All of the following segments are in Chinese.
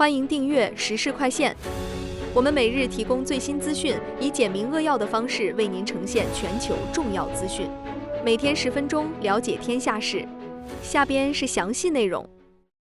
欢迎订阅时事快线。我们每日提供最新资讯，以简明扼要的方式为您呈现全球重要资讯。每天10分钟，了解天下事。下边是详细内容。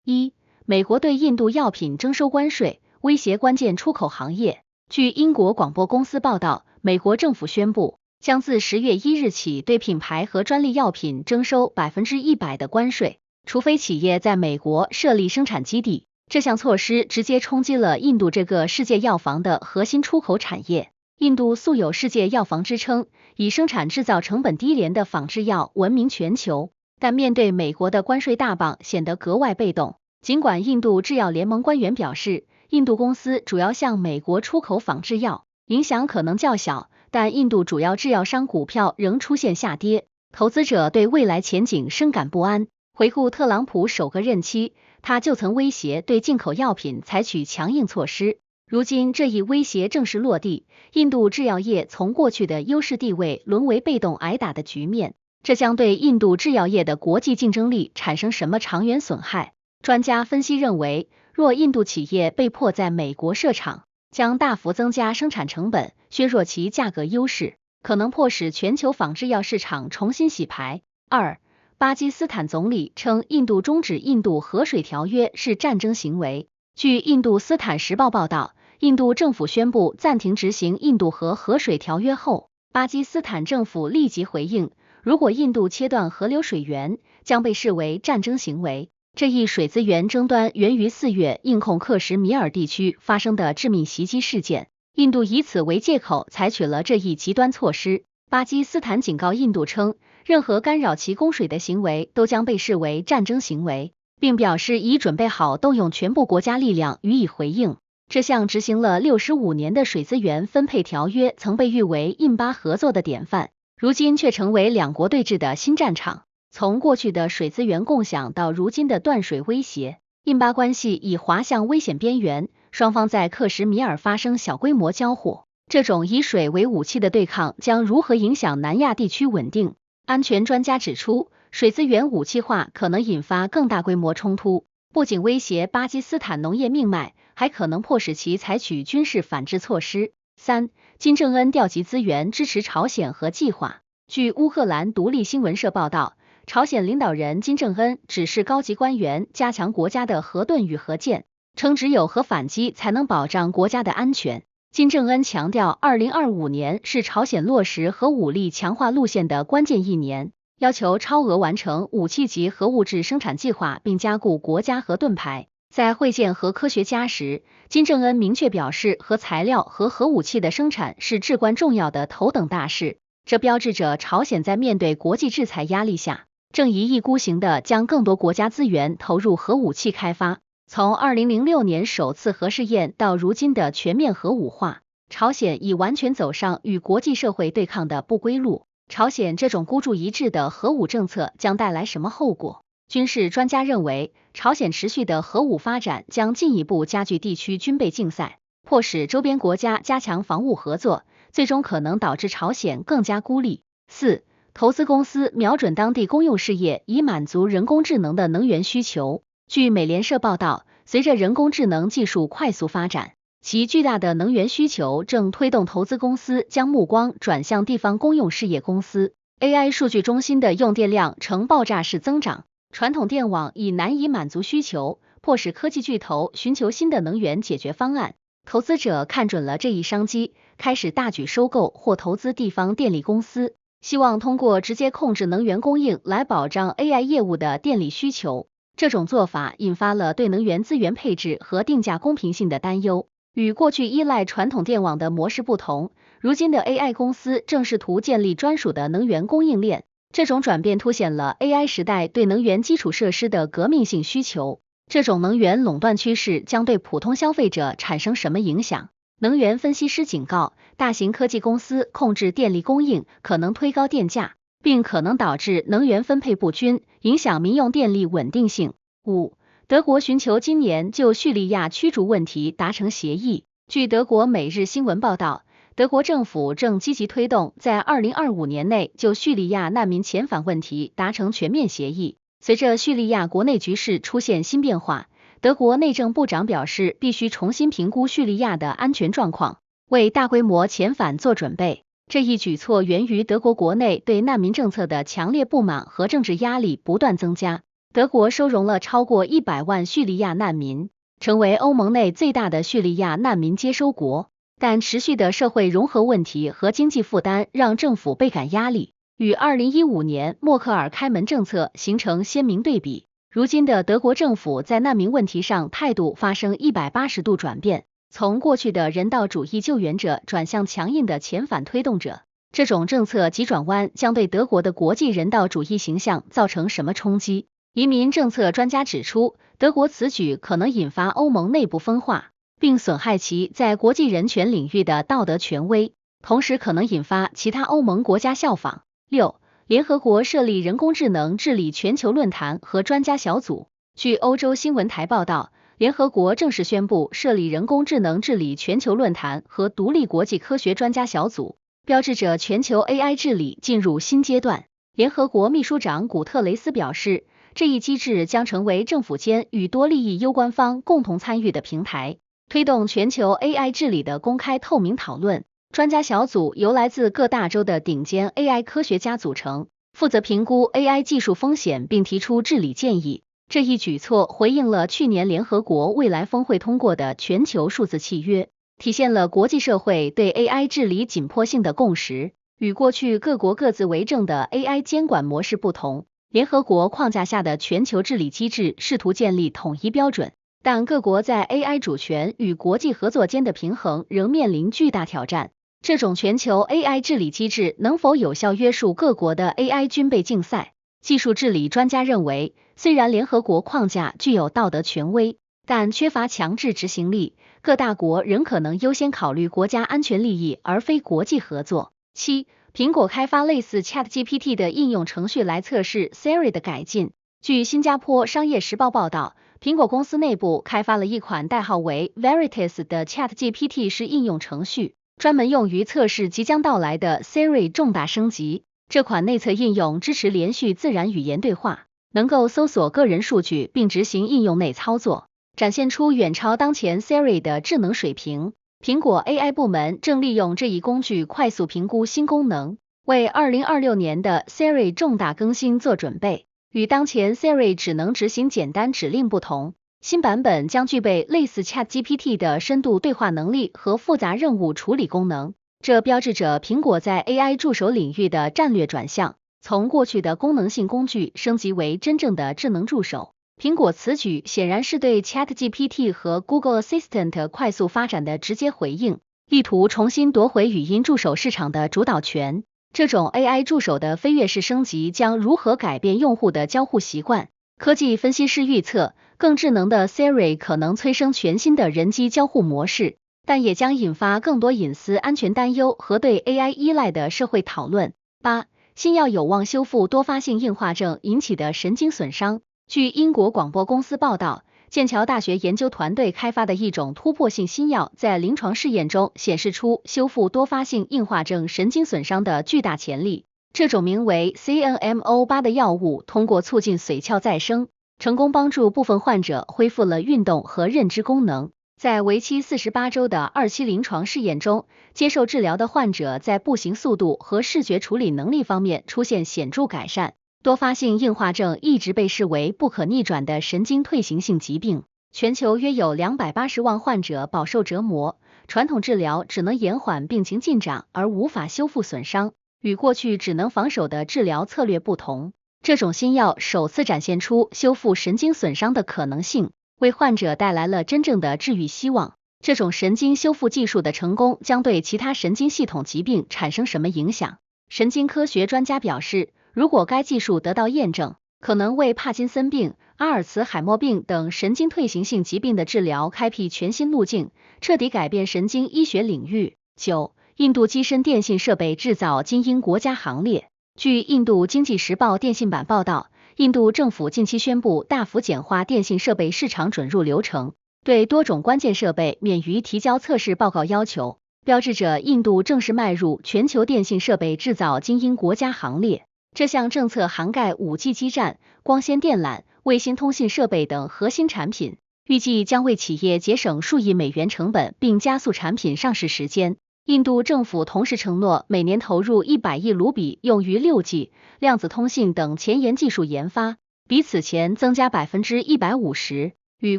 1. 美国对印度药品征收关税，威胁关键出口行业。据英国广播公司报道，美国政府宣布，将自10月1日起对品牌和专利药品征收100%的关税，除非企业在美国设立生产基地。这项措施直接冲击了印度这个世界药房的核心出口产业。印度素有世界药房之称，以生产制造成本低廉的仿制药闻名全球，但面对美国的关税大棒显得格外被动。尽管印度制药联盟官员表示，印度公司主要向美国出口仿制药，影响可能较小，但印度主要制药商股票仍出现下跌，投资者对未来前景深感不安。回顾特朗普首个任期，他就曾威胁对进口药品采取强硬措施。如今这一威胁正式落地，印度制药业从过去的优势地位沦为被动挨打的局面，这将对印度制药业的国际竞争力产生什么长远损害？专家分析认为，若印度企业被迫在美国设厂，将大幅增加生产成本，削弱其价格优势，可能迫使全球仿制药市场重新洗牌。2. 巴基斯坦总理称印度终止印度核水条约是战争行为。据印度斯坦时报报道，印度政府宣布暂停执行印度核水条约后，巴基斯坦政府立即回应，如果印度切断河流水源，将被视为战争行为。这一水资源争端源于4月印控克什米尔地区发生的致命袭击事件，印度以此为借口采取了这一极端措施。巴基斯坦警告印度称，任何干扰其供水的行为都将被视为战争行为，并表示已准备好动用全部国家力量予以回应。这项执行了65年的水资源分配条约曾被誉为印巴合作的典范，如今却成为两国对峙的新战场。从过去的水资源共享到如今的断水威胁，印巴关系已滑向危险边缘，双方在克什米尔发生小规模交火。这种以水为武器的对抗将如何影响南亚地区稳定？安全专家指出，水资源武器化可能引发更大规模冲突，不仅威胁巴基斯坦农业命脉，还可能迫使其采取军事反制措施。3. 金正恩调集资源支持朝鲜核计划。据乌克兰独立新闻社报道，朝鲜领导人金正恩指示高级官员加强国家的核盾与核舰，称只有核反击才能保障国家的安全。金正恩强调，2025年是朝鲜落实核武力强化路线的关键一年，要求超额完成武器级核物质生产计划，并加固国家核盾牌。在会见核科学家时，金正恩明确表示，核材料和核武器的生产是至关重要的头等大事。这标志着朝鲜在面对国际制裁压力下，正一意孤行地将更多国家资源投入核武器开发。从2006年首次核试验到如今的全面核武化，朝鲜已完全走上与国际社会对抗的不归路。朝鲜这种孤注一掷的核武政策将带来什么后果？军事专家认为，朝鲜持续的核武发展将进一步加剧地区军备竞赛，迫使周边国家加强防务合作，最终可能导致朝鲜更加孤立。4. 投资公司瞄准当地公用事业，以满足人工智能的能源需求。据美联社报道，随着人工智能技术快速发展，其巨大的能源需求正推动投资公司将目光转向地方公用事业公司。AI 数据中心的用电量呈爆炸式增长，传统电网已难以满足需求，迫使科技巨头寻求新的能源解决方案。投资者看准了这一商机，开始大举收购或投资地方电力公司，希望通过直接控制能源供应来保障 AI 业务的电力需求。这种做法引发了对能源资源配置和定价公平性的担忧。与过去依赖传统电网的模式不同，如今的 AI 公司正试图建立专属的能源供应链。这种转变凸显了 AI 时代对能源基础设施的革命性需求。这种能源垄断趋势将对普通消费者产生什么影响？能源分析师警告，大型科技公司控制电力供应可能推高电价，并可能导致能源分配不均，影响民用电力稳定性。5. 德国寻求今年就叙利亚驱逐问题达成协议。据德国每日新闻报道，德国政府正积极推动在2025年内就叙利亚难民遣返问题达成全面协议。随着叙利亚国内局势出现新变化，德国内政部长表示，必须重新评估叙利亚的安全状况，为大规模遣返做准备。这一举措源于德国国内对难民政策的强烈不满和政治压力不断增加。德国收容了超过100万叙利亚难民，成为欧盟内最大的叙利亚难民接收国。但持续的社会融合问题和经济负担让政府倍感压力，与2015年默克尔开门政策形成鲜明对比。如今的德国政府在难民问题上态度发生180度转变，从过去的人道主义救援者转向强硬的遣返推动者。这种政策急转弯将对德国的国际人道主义形象造成什么冲击？移民政策专家指出，德国此举可能引发欧盟内部分化，并损害其在国际人权领域的道德权威，同时可能引发其他欧盟国家效仿。6. 联合国设立人工智能治理全球论坛和专家小组。据欧洲新闻台报道，联合国正式宣布设立人工智能治理全球论坛和独立国际科学专家小组，标志着全球 AI 治理进入新阶段。联合国秘书长古特雷斯表示，这一机制将成为政府间与多利益攸关方共同参与的平台，推动全球 AI 治理的公开透明讨论。专家小组由来自各大洲的顶尖 AI 科学家组成，负责评估 AI 技术风险并提出治理建议。这一举措回应了去年联合国未来峰会通过的全球数字契约，体现了国际社会对 AI 治理紧迫性的共识。与过去各国各自为政的 AI 监管模式不同，联合国框架下的全球治理机制试图建立统一标准，但各国在 AI 主权与国际合作间的平衡仍面临巨大挑战。这种全球 AI 治理机制能否有效约束各国的 AI 军备竞赛？技术治理专家认为，虽然联合国框架具有道德权威，但缺乏强制执行力，各大国仍可能优先考虑国家安全利益而非国际合作。7. 苹果开发类似 ChatGPT 的应用程序来测试 Siri 的改进。据新加坡商业时报报道，苹果公司内部开发了一款代号为 Veritas 的 ChatGPT 式应用程序，专门用于测试即将到来的 Siri 重大升级。这款内测应用支持连续自然语言对话，能够搜索个人数据并执行应用内操作，展现出远超当前 Siri 的智能水平。苹果 AI 部门正利用这一工具快速评估新功能，为2026年的 Siri 重大更新做准备。与当前 Siri 只能执行简单指令不同，新版本将具备类似 ChatGPT 的深度对话能力和复杂任务处理功能。这标志着苹果在 AI 助手领域的战略转向，从过去的功能性工具升级为真正的智能助手。苹果此举显然是对 ChatGPT 和 Google Assistant 快速发展的直接回应，意图重新夺回语音助手市场的主导权。这种 AI 助手的飞跃式升级将如何改变用户的交互习惯？科技分析师预测，更智能的 Siri 可能催生全新的人机交互模式，但也将引发更多隐私安全担忧和对 AI 依赖的社会讨论。8. 新药有望修复多发性硬化症引起的神经损伤。据英国广播公司报道，剑桥大学研究团队开发的一种突破性新药在临床试验中显示出修复多发性硬化症神经损伤的巨大潜力。这种名为 CNMO8 的药物通过促进髓鞘再生，成功帮助部分患者恢复了运动和认知功能。在为期48周的2期临床试验中，接受治疗的患者在步行速度和视觉处理能力方面出现显著改善。多发性硬化症一直被视为不可逆转的神经退行性疾病，全球约有280万患者饱受折磨。传统治疗只能延缓病情进展，而无法修复损伤。与过去只能防守的治疗策略不同，这种新药首次展现出修复神经损伤的可能性，为患者带来了真正的治愈希望。这种神经修复技术的成功将对其他神经系统疾病产生什么影响？神经科学专家表示，如果该技术得到验证，可能为帕金森病、阿尔茨海默病等神经退行性疾病的治疗开辟全新路径，彻底改变神经医学领域。9. 印度跻身电信设备制造精英国家行列。据印度经济时报电信版报道，印度政府近期宣布大幅简化电信设备市场准入流程，对多种关键设备免于提交测试报告要求，标志着印度正式迈入全球电信设备制造精英国家行列。这项政策涵盖 5G 基站、光纤电缆、卫星通信设备等核心产品，预计将为企业节省数亿美元成本，并加速产品上市时间。印度政府同时承诺每年投入100亿卢比用于6G、量子通信等前沿技术研发，比此前增加150%，与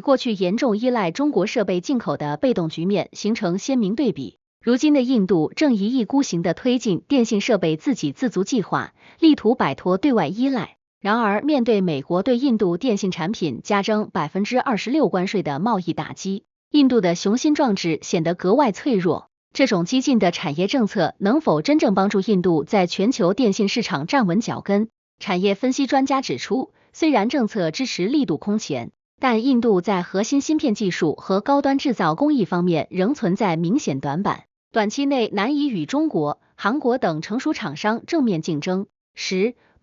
过去严重依赖中国设备进口的被动局面形成鲜明对比。如今的印度正一意孤行地推进电信设备自给自足计划，力图摆脱对外依赖。然而，面对美国对印度电信产品加征26%关税的贸易打击，印度的雄心壮志显得格外脆弱。这种激进的产业政策能否真正帮助印度在全球电信市场站稳脚跟？产业分析专家指出，虽然政策支持力度空前，但印度在核心芯片技术和高端制造工艺方面仍存在明显短板，短期内难以与中国、韩国等成熟厂商正面竞争。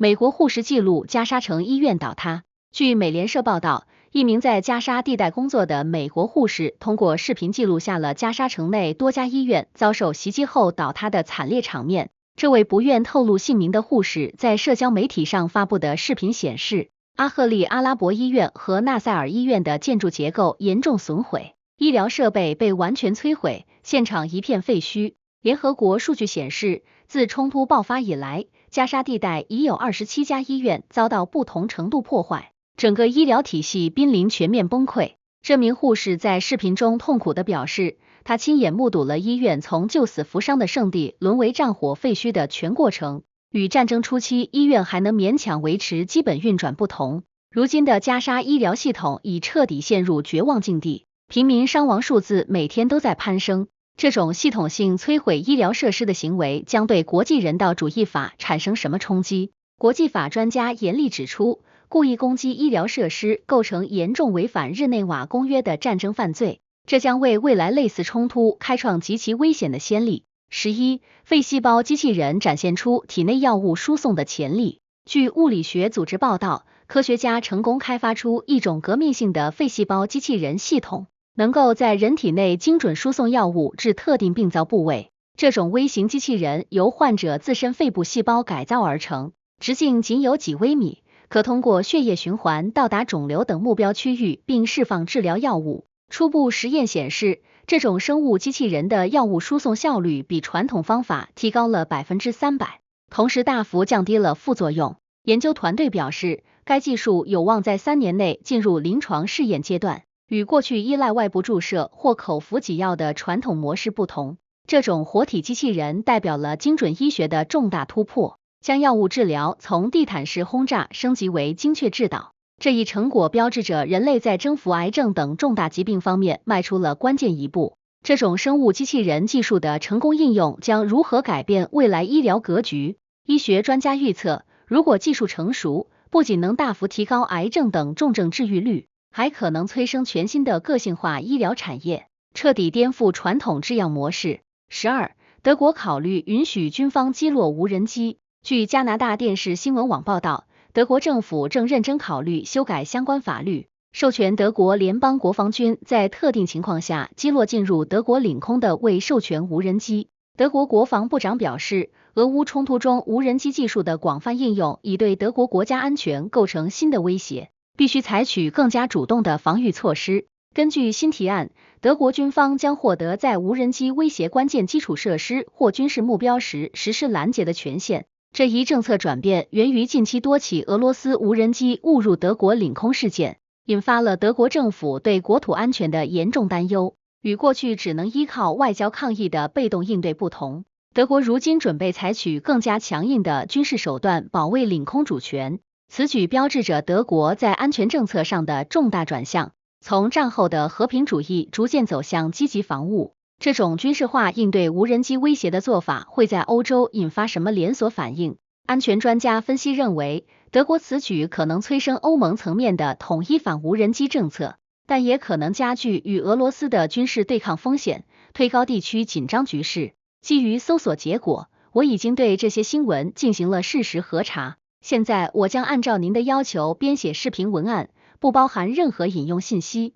美国护士记录加沙城医院倒塌。据美联社报道，一名在加沙地带工作的美国护士通过视频记录下了加沙城内多家医院遭受袭击后倒塌的惨烈场面。这位不愿透露姓名的护士在社交媒体上发布的视频显示，阿赫利阿拉伯医院和纳赛尔医院的建筑结构严重损毁，医疗设备被完全摧毁，现场一片废墟。联合国数据显示，自冲突爆发以来，加沙地带已有27家医院遭到不同程度破坏，整个医疗体系濒临全面崩溃。这名护士在视频中痛苦地表示，他亲眼目睹了医院从救死扶伤的圣地沦为战火废墟的全过程。与战争初期医院还能勉强维持基本运转不同，如今的加沙医疗系统已彻底陷入绝望境地，平民伤亡数字每天都在攀升。这种系统性摧毁医疗设施的行为将对国际人道主义法产生什么冲击？国际法专家严厉指出，故意攻击医疗设施构成严重违反日内瓦公约的战争犯罪，这将为未来类似冲突开创极其危险的先例。肺细胞机器人展现出体内药物输送的潜力。据物理学组织报道，科学家成功开发出一种革命性的肺细胞机器人系统，能够在人体内精准输送药物至特定病灶部位。这种微型机器人由患者自身肺部细胞改造而成，直径仅有几微米，可通过血液循环到达肿瘤等目标区域并释放治疗药物。初步实验显示，这种生物机器人的药物输送效率比传统方法提高了300%，同时大幅降低了副作用。研究团队表示，该技术有望在3年内进入临床试验阶段。与过去依赖外部注射或口服给药的传统模式不同，这种活体机器人代表了精准医学的重大突破，将药物治疗从地毯式轰炸升级为精确制导。这一成果标志着人类在征服癌症等重大疾病方面迈出了关键一步。这种生物机器人技术的成功应用将如何改变未来医疗格局？医学专家预测，如果技术成熟，不仅能大幅提高癌症等重症治愈率，还可能催生全新的个性化医疗产业，彻底颠覆传统制药模式。德国考虑允许军方击落无人机。据加拿大电视新闻网报道，德国政府正认真考虑修改相关法律，授权德国联邦国防军在特定情况下击落进入德国领空的未授权无人机。德国国防部长表示，俄乌冲突中无人机技术的广泛应用已对德国国家安全构成新的威胁，必须采取更加主动的防御措施。根据新提案，德国军方将获得在无人机威胁关键基础设施或军事目标时实施拦截的权限。这一政策转变源于近期多起俄罗斯无人机误入德国领空事件，引发了德国政府对国土安全的严重担忧。与过去只能依靠外交抗议的被动应对不同，德国如今准备采取更加强硬的军事手段保卫领空主权。此举标志着德国在安全政策上的重大转向，从战后的和平主义逐渐走向积极防务。这种军事化应对无人机威胁的做法会在欧洲引发什么连锁反应？安全专家分析认为，德国此举可能催生欧盟层面的统一反无人机政策，但也可能加剧与俄罗斯的军事对抗风险，推高地区紧张局势。基于搜索结果，我已经对这些新闻进行了事实核查。现在我将按照您的要求编写视频文案，不包含任何引用信息。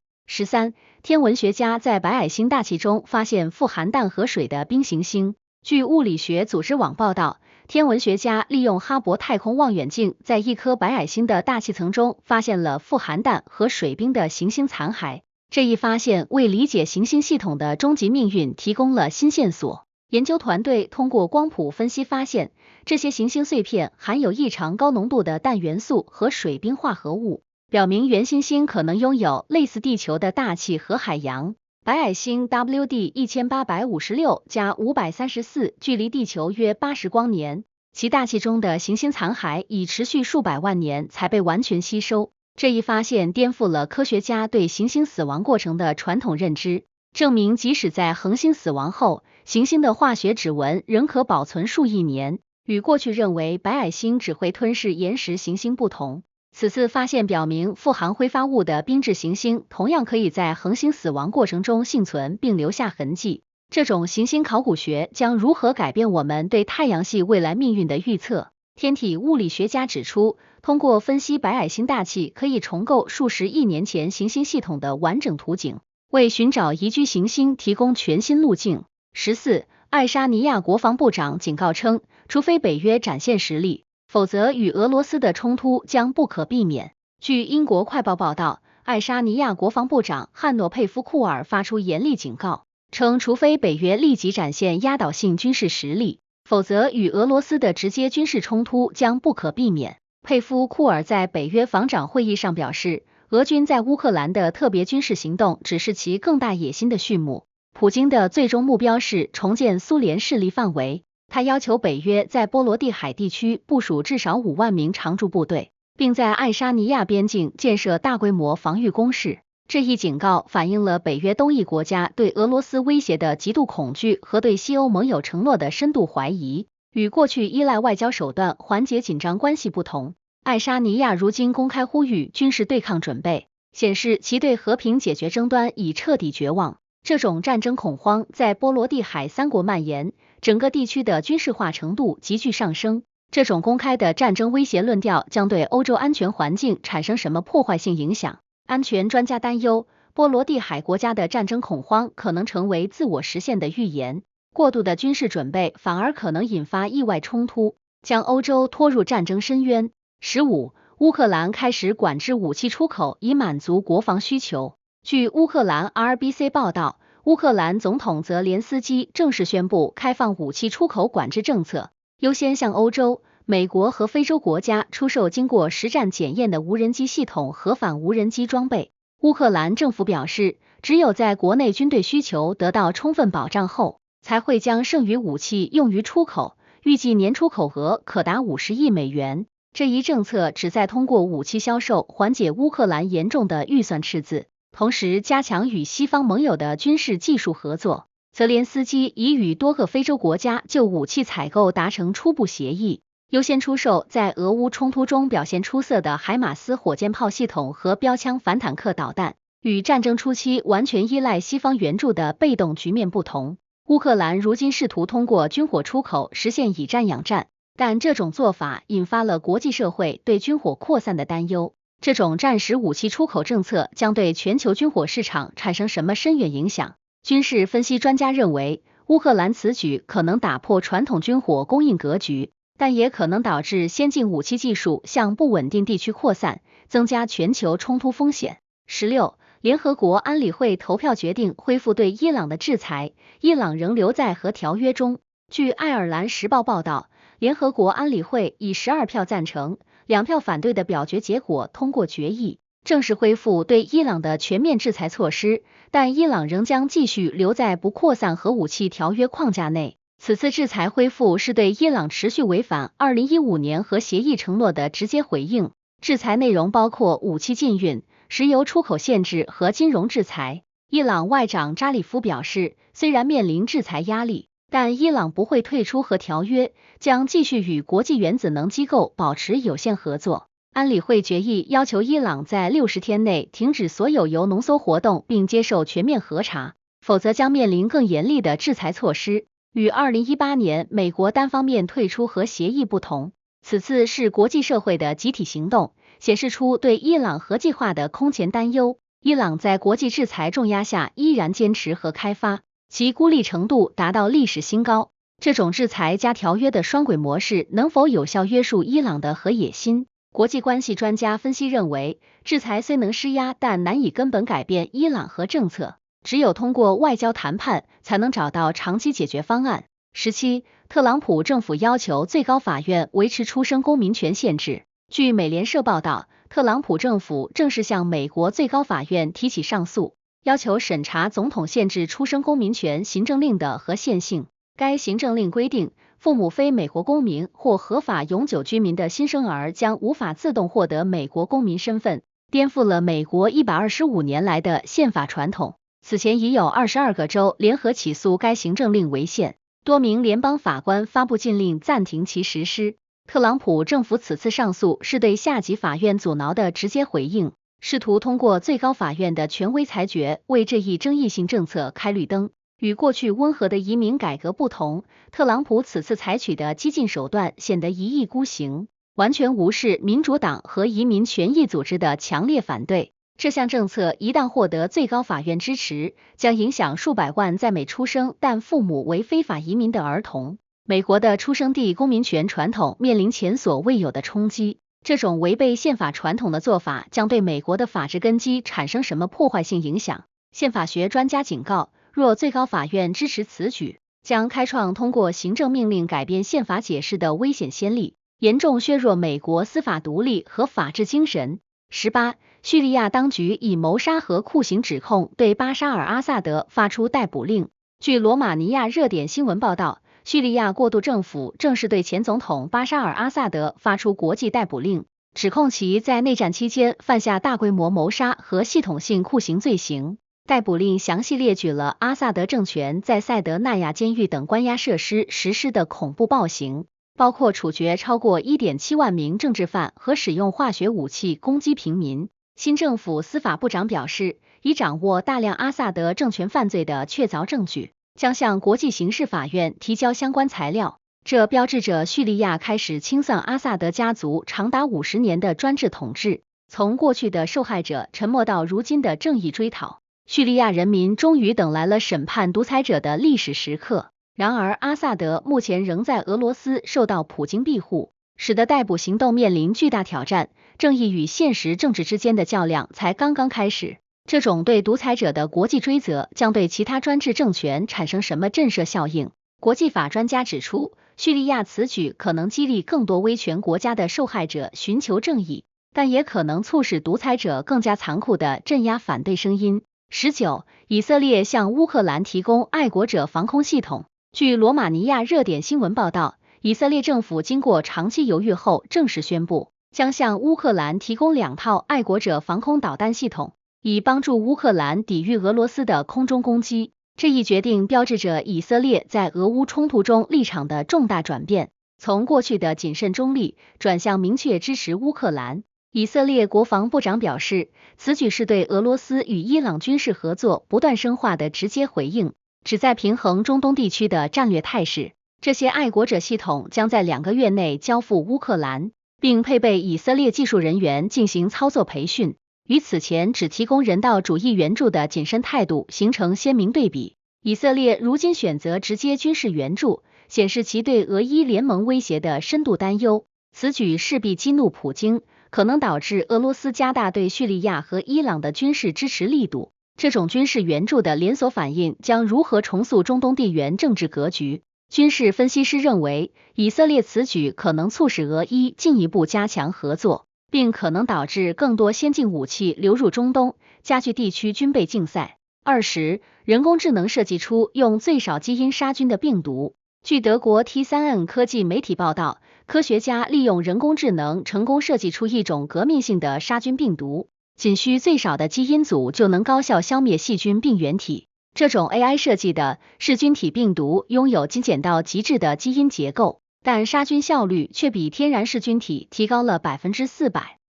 天文学家在白矮星大气中发现富含氮和水的冰行星。据物理学组织网报道，天文学家利用哈勃太空望远镜在一颗白矮星的大气层中发现了富含氮和水冰的行星残骸。这一发现为理解行星系统的终极命运提供了新线索。研究团队通过光谱分析发现，这些行星碎片含有异常高浓度的氮元素和水冰化合物，表明原行星可能拥有类似地球的大气和海洋。白矮星 WD-1856+534 距离地球约80光年，其大气中的行星残骸已持续数百万年才被完全吸收。这一发现颠覆了科学家对行星死亡过程的传统认知，证明即使在恒星死亡后，行星的化学指纹仍可保存数亿年，与过去认为白矮星只会吞噬岩石行星不同。此次发现表明，富含挥发物的冰质行星同样可以在恒星死亡过程中幸存并留下痕迹。这种行星考古学将如何改变我们对太阳系未来命运的预测？天体物理学家指出，通过分析白矮星大气，可以重构数十亿年前行星系统的完整图景，为寻找宜居行星提供全新路径。14. 爱沙尼亚国防部长警告称，除非北约展现实力，否则与俄罗斯的冲突将不可避免。据英国快报报道，爱沙尼亚国防部长汉诺佩夫库尔发出严厉警告，称除非北约立即展现压倒性军事实力，否则与俄罗斯的直接军事冲突将不可避免。佩夫库尔在北约防长会议上表示，俄军在乌克兰的特别军事行动只是其更大野心的序幕，普京的最终目标是重建苏联势力范围。他要求北约在波罗的海地区部署至少5万名常驻部队，并在爱沙尼亚边境建设大规模防御工事。这一警告反映了北约东翼国家对俄罗斯威胁的极度恐惧和对西欧盟友承诺的深度怀疑。与过去依赖外交手段缓解紧张关系不同，爱沙尼亚如今公开呼吁军事对抗准备，显示其对和平解决争端已彻底绝望。这种战争恐慌在波罗的海三国蔓延，整个地区的军事化程度急剧上升。这种公开的战争威胁论调将对欧洲安全环境产生什么破坏性影响？安全专家担忧，波罗的海国家的战争恐慌可能成为自我实现的预言，过度的军事准备反而可能引发意外冲突，将欧洲拖入战争深渊。15. 乌克兰开始管制武器出口，以满足国防需求。据乌克兰 RBC 报道，乌克兰总统泽连斯基正式宣布开放武器出口管制政策，优先向欧洲、美国和非洲国家出售经过实战检验的无人机系统和反无人机装备。乌克兰政府表示，只有在国内军队需求得到充分保障后，才会将剩余武器用于出口，预计年出口额可达50亿美元。这一政策旨在通过武器销售缓解乌克兰严重的预算赤字，同时加强与西方盟友的军事技术合作。泽连斯基已与多个非洲国家就武器采购达成初步协议，优先出售在俄乌冲突中表现出色的海马斯火箭炮系统和标枪反坦克导弹。与战争初期完全依赖西方援助的被动局面不同，乌克兰如今试图通过军火出口实现以战养战，但这种做法引发了国际社会对军火扩散的担忧。这种战时武器出口政策将对全球军火市场产生什么深远影响？军事分析专家认为，乌克兰此举可能打破传统军火供应格局，但也可能导致先进武器技术向不稳定地区扩散，增加全球冲突风险。16. 联合国安理会投票决定恢复对伊朗的制裁，伊朗仍留在核条约中。据爱尔兰时报报道，联合国安理会以12票赞成、2票反对的表决结果通过决议，正式恢复对伊朗的全面制裁措施，但伊朗仍将继续留在不扩散核武器条约框架内。此次制裁恢复是对伊朗持续违反2015年核协议承诺的直接回应。制裁内容包括武器禁运、石油出口限制和金融制裁。伊朗外长扎里夫表示，虽然面临制裁压力，但伊朗不会退出核条约，将继续与国际原子能机构保持有限合作。安理会决议要求伊朗在60天内停止所有铀浓缩活动并接受全面核查，否则将面临更严厉的制裁措施。与2018年美国单方面退出核协议不同，此次是国际社会的集体行动，显示出对伊朗核计划的空前担忧。伊朗在国际制裁重压下依然坚持核开发，其孤立程度达到历史新高。这种制裁加条约的双轨模式能否有效约束伊朗的核野心？国际关系专家分析认为，制裁虽能施压，但难以根本改变伊朗核政策，只有通过外交谈判才能找到长期解决方案。17，特朗普政府要求最高法院维持出生公民权限制。据美联社报道，特朗普政府正式向美国最高法院提起上诉，要求审查总统限制出生公民权行政令的合宪性。该行政令规定，父母非美国公民或合法永久居民的新生儿将无法自动获得美国公民身份，颠覆了美国125年来的宪法传统。此前已有22个州联合起诉该行政令违宪，多名联邦法官发布禁令暂停其实施。特朗普政府此次上诉是对下级法院阻挠的直接回应，试图通过最高法院的权威裁决为这一争议性政策开绿灯。与过去温和的移民改革不同，特朗普此次采取的激进手段显得一意孤行，完全无视民主党和移民权益组织的强烈反对。这项政策一旦获得最高法院支持，将影响数百万在美出生但父母为非法移民的儿童。美国的出生地公民权传统面临前所未有的冲击，这种违背宪法传统的做法将对美国的法治根基产生什么破坏性影响？宪法学专家警告，若最高法院支持此举，将开创通过行政命令改变宪法解释的危险先例，严重削弱美国司法独立和法治精神。18，叙利亚当局以谋杀和酷刑指控对巴沙尔·阿萨德发出逮捕令。据罗马尼亚热点新闻报道，叙利亚过渡政府正式对前总统巴沙尔·阿萨德发出国际逮捕令，指控其在内战期间犯下大规模谋杀和系统性酷刑罪行。逮捕令详细列举了阿萨德政权在塞德纳亚监狱等关押设施实施的恐怖暴行，包括处决超过 1.7 万名政治犯和使用化学武器攻击平民。新政府司法部长表示，已掌握大量阿萨德政权犯罪的确凿证据，将向国际刑事法院提交相关材料。这标志着叙利亚开始清算阿萨德家族长达50年的专制统治，从过去的受害者沉默到如今的正义追讨。叙利亚人民终于等来了审判独裁者的历史时刻。然而，阿萨德目前仍在俄罗斯受到普京庇护，使得逮捕行动面临巨大挑战。正义与现实政治之间的较量才刚刚开始。这种对独裁者的国际追责将对其他专制政权产生什么震慑效应？国际法专家指出，叙利亚此举可能激励更多威权国家的受害者寻求正义，但也可能促使独裁者更加残酷地镇压反对声音。19，以色列向乌克兰提供爱国者防空系统。据罗马尼亚热点新闻报道，以色列政府经过长期犹豫后正式宣布，将向乌克兰提供2套爱国者防空导弹系统，以帮助乌克兰抵御俄罗斯的空中攻击。这一决定标志着以色列在俄乌冲突中立场的重大转变，从过去的谨慎中立转向明确支持乌克兰。以色列国防部长表示，此举是对俄罗斯与伊朗军事合作不断深化的直接回应，旨在平衡中东地区的战略态势。这些爱国者系统将在2个月内交付乌克兰，并配备以色列技术人员进行操作培训，与此前只提供人道主义援助的谨慎态度形成鲜明对比。以色列如今选择直接军事援助，显示其对俄伊联盟威胁的深度担忧。此举势必激怒普京，可能导致俄罗斯加大对叙利亚和伊朗的军事支持力度。这种军事援助的连锁反应将如何重塑中东地缘政治格局？军事分析师认为，以色列此举可能促使俄伊进一步加强合作，并可能导致更多先进武器流入中东，加剧地区军备竞赛。20，人工智能设计出用最少基因杀菌的病毒。据德国 T3N 科技媒体报道，科学家利用人工智能成功设计出一种革命性的杀菌病毒，仅需最少的基因组就能高效消灭细菌病原体。这种 AI 设计的噬菌体病毒拥有精简到极致的基因结构，但杀菌效率却比天然噬菌体提高了 400%。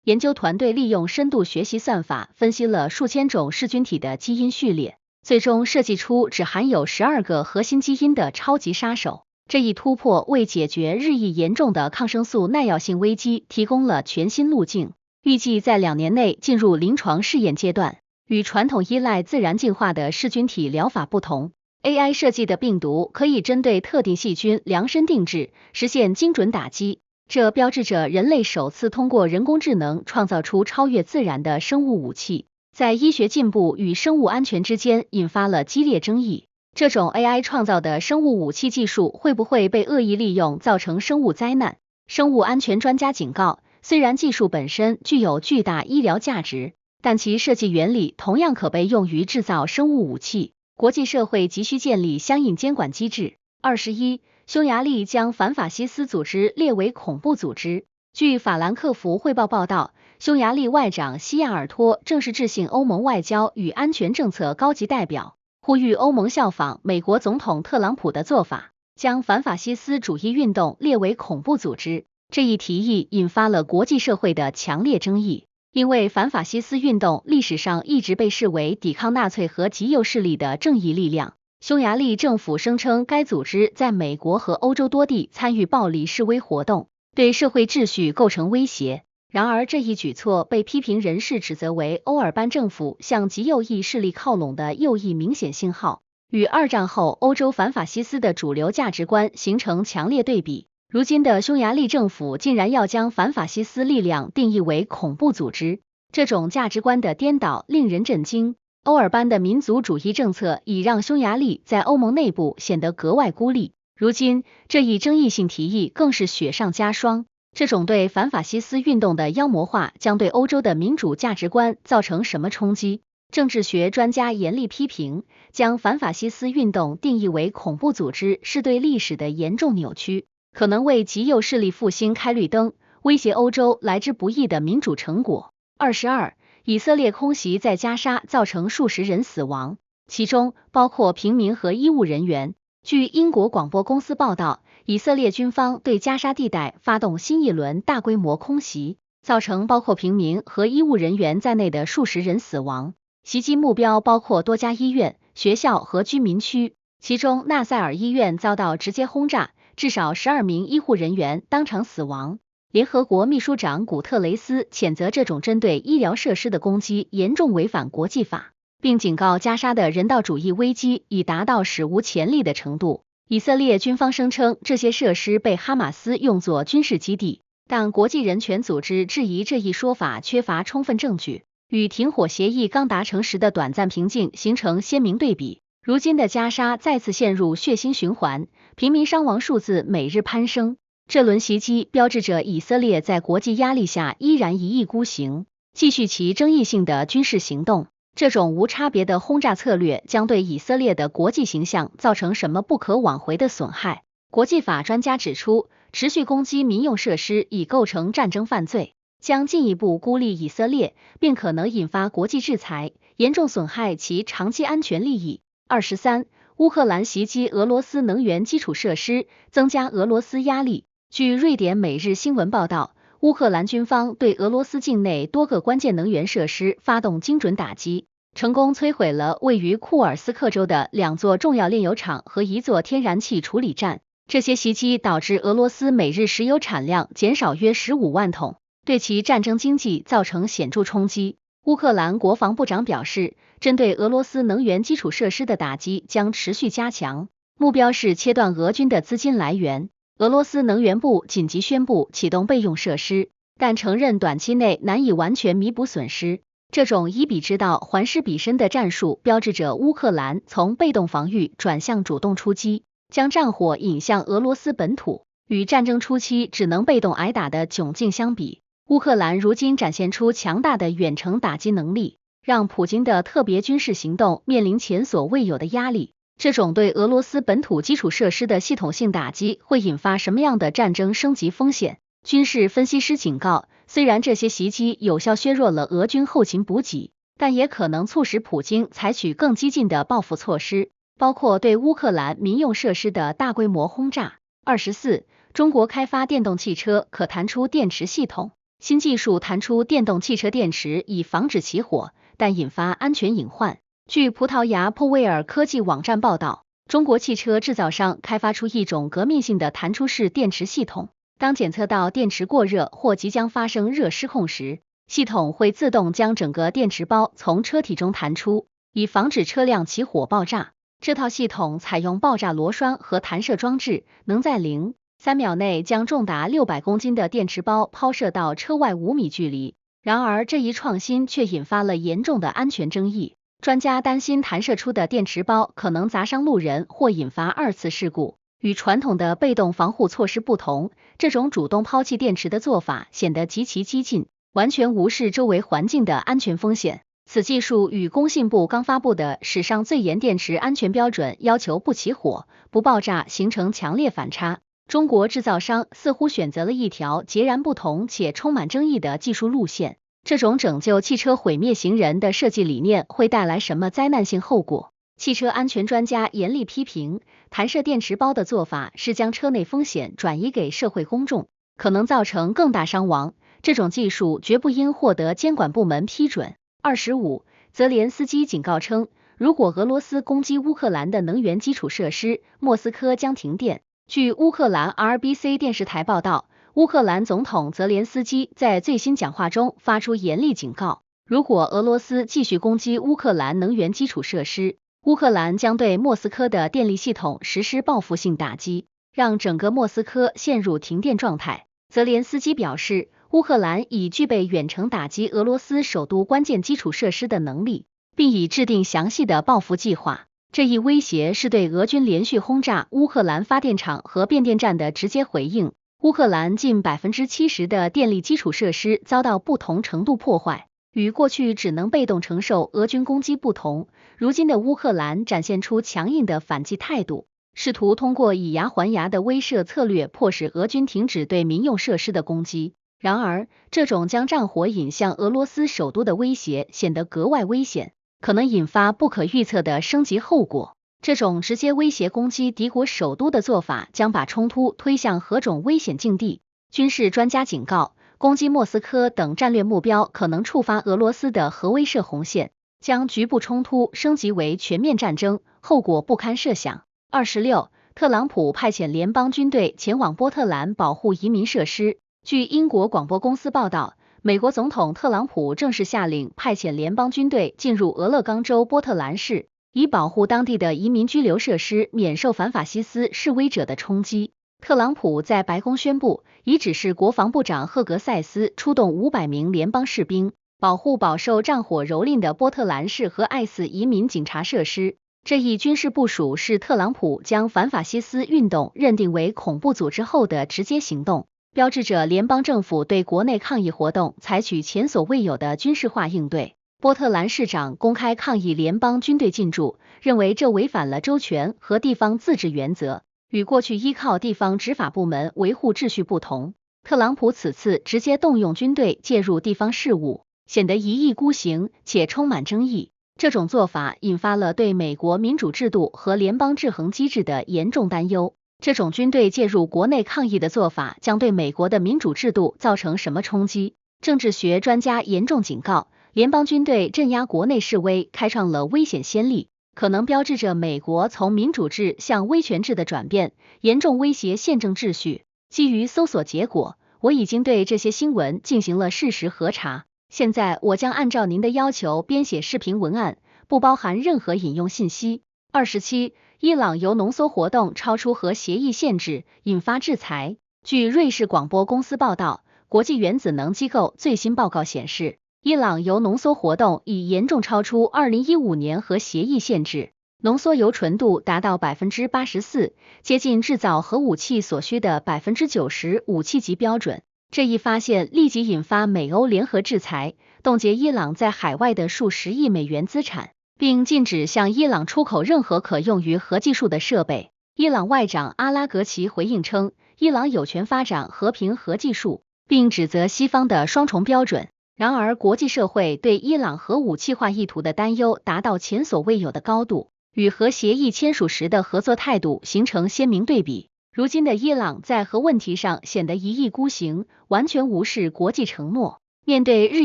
研究团队利用深度学习算法分析了数千种噬菌体的基因序列，最终设计出只含有12个核心基因的超级杀手。这一突破为解决日益严重的抗生素耐药性危机提供了全新路径，预计在2年内进入临床试验阶段。与传统依赖自然进化的噬菌体疗法不同， AI 设计的病毒可以针对特定细菌量身定制，实现精准打击。这标志着人类首次通过人工智能创造出超越自然的生物武器，在医学进步与生物安全之间引发了激烈争议。这种 AI 创造的生物武器技术会不会被恶意利用，造成生物灾难？生物安全专家警告，虽然技术本身具有巨大医疗价值，但其设计原理同样可被用于制造生物武器。国际社会急需建立相应监管机制。21. 匈牙利将反法西斯组织列为恐怖组织。据法兰克福汇报报道，匈牙利外长西亚尔托正式致信欧盟外交与安全政策高级代表，呼吁欧盟效仿美国总统特朗普的做法，将反法西斯主义运动列为恐怖组织。这一提议引发了国际社会的强烈争议，因为反法西斯运动历史上一直被视为抵抗纳粹和极右势力的正义力量。匈牙利政府声称该组织在美国和欧洲多地参与暴力示威活动，对社会秩序构成威胁。然而，这一举措被批评人士指责为欧尔班政府向极右翼势力靠拢的右翼明显信号，与二战后欧洲反法西斯的主流价值观形成强烈对比。如今的匈牙利政府竟然要将反法西斯力量定义为恐怖组织，这种价值观的颠倒令人震惊。欧尔班的民族主义政策已让匈牙利在欧盟内部显得格外孤立，如今这一争议性提议更是雪上加霜。这种对反法西斯运动的妖魔化将对欧洲的民主价值观造成什么冲击？政治学专家严厉批评，将反法西斯运动定义为恐怖组织是对历史的严重扭曲，可能为极右势力复兴开绿灯，威胁欧洲来之不易的民主成果。22. 以色列空袭在加沙造成数十人死亡，其中包括平民和医务人员。据英国广播公司报道，以色列军方对加沙地带发动新一轮大规模空袭，造成包括平民和医务人员在内的数十人死亡。袭击目标包括多家医院、学校和居民区，其中纳赛尔医院遭到直接轰炸，至少12名医护人员当场死亡。联合国秘书长古特雷斯谴责这种针对医疗设施的攻击严重违反国际法，并警告加沙的人道主义危机已达到史无前例的程度。以色列军方声称这些设施被哈马斯用作军事基地，但国际人权组织质疑这一说法缺乏充分证据，与停火协议刚达成时的短暂平静形成鲜明对比。如今的加沙再次陷入血腥循环，平民伤亡数字每日攀升。这轮袭击标志着以色列在国际压力下依然一意孤行，继续其争议性的军事行动。这种无差别的轰炸策略将对以色列的国际形象造成什么不可挽回的损害？国际法专家指出，持续攻击民用设施已构成战争犯罪，将进一步孤立以色列，并可能引发国际制裁，严重损害其长期安全利益。23. 乌克兰袭击俄罗斯能源基础设施，增加俄罗斯压力。据瑞典每日新闻报道，乌克兰军方对俄罗斯境内多个关键能源设施发动精准打击，成功摧毁了位于库尔斯克州的2座重要炼油厂和1座天然气处理站。这些袭击导致俄罗斯每日石油产量减少约15万桶，对其战争经济造成显著冲击。乌克兰国防部长表示，针对俄罗斯能源基础设施的打击将持续加强，目标是切断俄军的资金来源。俄罗斯能源部紧急宣布启动备用设施，但承认短期内难以完全弥补损失。这种以彼之道还施彼身的战术标志着乌克兰从被动防御转向主动出击，将战火引向俄罗斯本土。与战争初期只能被动挨打的窘境相比，乌克兰如今展现出强大的远程打击能力，让普京的特别军事行动面临前所未有的压力。这种对俄罗斯本土基础设施的系统性打击会引发什么样的战争升级风险？军事分析师警告，虽然这些袭击有效削弱了俄军后勤补给，但也可能促使普京采取更激进的报复措施，包括对乌克兰民用设施的大规模轰炸。24. 中国开发电动汽车可弹出电池系统。新技术弹出电动汽车电池以防止起火，但引发安全隐患。据葡萄牙珀威尔科技网站报道，中国汽车制造商开发出一种革命性的弹出式电池系统，当检测到电池过热或即将发生热失控时，系统会自动将整个电池包从车体中弹出，以防止车辆起火爆炸。这套系统采用爆炸螺栓和弹射装置，能在0 3秒内将重达600公斤的电池包抛射到车外5米距离。然而，这一创新却引发了严重的安全争议。专家担心弹射出的电池包可能砸伤路人或引发2次事故。与传统的被动防护措施不同，这种主动抛弃电池的做法显得极其激进，完全无视周围环境的安全风险。此技术与工信部刚发布的史上最严电池安全标准要求不起火、不爆炸形成强烈反差。中国制造商似乎选择了一条截然不同且充满争议的技术路线。这种拯救汽车毁灭行人的设计理念会带来什么灾难性后果？汽车安全专家严厉批评，弹射电池包的做法是将车内风险转移给社会公众，可能造成更大伤亡。这种技术绝不应获得监管部门批准。25，泽连斯基警告称，如果俄罗斯攻击乌克兰的能源基础设施，莫斯科将停电。据乌克兰 RBC 电视台报道，乌克兰总统泽连斯基在最新讲话中发出严厉警告，如果俄罗斯继续攻击乌克兰能源基础设施，乌克兰将对莫斯科的电力系统实施报复性打击，让整个莫斯科陷入停电状态。泽连斯基表示，乌克兰已具备远程打击俄罗斯首都关键基础设施的能力，并已制定详细的报复计划。这一威胁是对俄军连续轰炸乌克兰发电厂和变电站的直接回应。乌克兰近70%的电力基础设施遭到不同程度破坏。与过去只能被动承受俄军攻击不同，如今的乌克兰展现出强硬的反击态度，试图通过以牙还牙的威慑策略迫使俄军停止对民用设施的攻击。然而，这种将战火引向俄罗斯首都的威胁显得格外危险，可能引发不可预测的升级后果。这种直接威胁攻击敌国首都的做法将把冲突推向何种危险境地。军事专家警告，攻击莫斯科等战略目标可能触发俄罗斯的核威慑红线，将局部冲突升级为全面战争，后果不堪设想。26，特朗普派遣联邦军队前往波特兰保护移民设施。据英国广播公司报道，美国总统特朗普正式下令派遣联邦军队进入俄勒冈州波特兰市，以保护当地的移民居留设施免受反法西斯示威者的冲击。特朗普在白宫宣布，已指示国防部长赫格塞斯出动500名联邦士兵，保护饱受战火蹂躏的波特兰市和艾斯移民警察设施。这一军事部署是特朗普将反法西斯运动认定为恐怖组织后的直接行动，标志着联邦政府对国内抗议活动采取前所未有的军事化应对。波特兰市长公开抗议联邦军队进驻，认为这违反了州权和地方自治原则。与过去依靠地方执法部门维护秩序不同，特朗普此次直接动用军队介入地方事务，显得一意孤行且充满争议。这种做法引发了对美国民主制度和联邦制衡机制的严重担忧。这种军队介入国内抗议的做法将对美国的民主制度造成什么冲击？政治学专家严重警告，联邦军队镇压国内示威开创了危险先例，可能标志着美国从民主制向威权制的转变，严重威胁宪政秩序。基于搜索结果，我已经对这些新闻进行了事实核查。现在我将按照您的要求编写视频文案，不包含任何引用信息。27，伊朗铀浓缩活动超出核协议限制，引发制裁。据瑞士广播公司报道，国际原子能机构最新报告显示，伊朗铀浓缩活动已严重超出2015年核协议限制，浓缩铀纯度达到 84%， 接近制造核武器所需的 90% 武器级标准。这一发现立即引发美欧联合制裁，冻结伊朗在海外的数十亿美元资产，并禁止向伊朗出口任何可用于核技术的设备。伊朗外长阿拉格齐回应称，伊朗有权发展和平核技术，并指责西方的双重标准。然而，国际社会对伊朗核武器化意图的担忧达到前所未有的高度，与核协议签署时的合作态度形成鲜明对比。如今的伊朗在核问题上显得一意孤行，完全无视国际承诺。面对日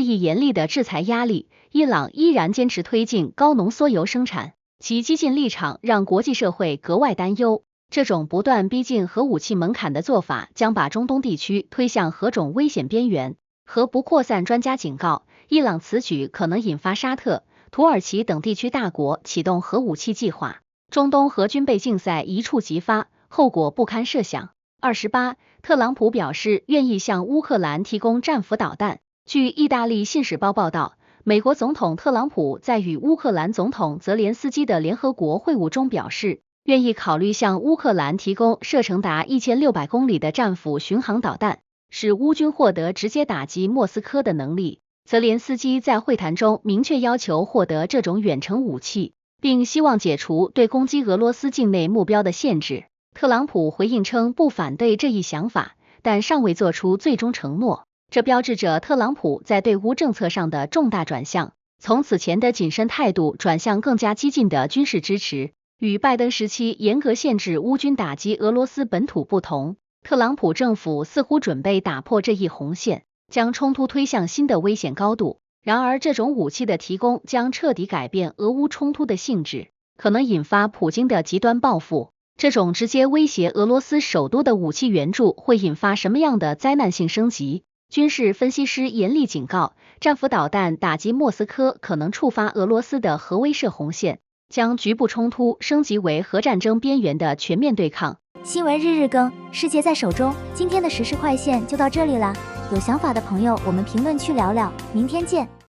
益严厉的制裁压力，伊朗依然坚持推进高浓缩铀生产，其激进立场让国际社会格外担忧。这种不断逼近核武器门槛的做法将把中东地区推向何种危险边缘。核不扩散专家警告，伊朗此举可能引发沙特、土耳其等地区大国启动核武器计划，中东核军备竞赛一触即发，后果不堪设想。28，特朗普表示愿意向乌克兰提供战斧导弹。据意大利《信使报》报道，美国总统特朗普在与乌克兰总统泽连斯基的联合国会晤中表示，愿意考虑向乌克兰提供射程达1600公里的战斧巡航导弹，使乌军获得直接打击莫斯科的能力。泽连斯基在会谈中明确要求获得这种远程武器，并希望解除对攻击俄罗斯境内目标的限制。特朗普回应称不反对这一想法，但尚未做出最终承诺。这标志着特朗普在对乌政策上的重大转向，从此前的谨慎态度转向更加激进的军事支持。与拜登时期严格限制乌军打击俄罗斯本土不同，特朗普政府似乎准备打破这一红线，将冲突推向新的危险高度。然而，这种武器的提供将彻底改变俄乌冲突的性质，可能引发普京的极端报复。这种直接威胁俄罗斯首都的武器援助会引发什么样的灾难性升级？军事分析师严厉警告，战斧导弹打击莫斯科可能触发俄罗斯的核威慑红线，将局部冲突升级为核战争边缘的全面对抗。新闻日日更，世界在手中。今天的时事快线就到这里了，有想法的朋友，我们评论区聊聊，明天见。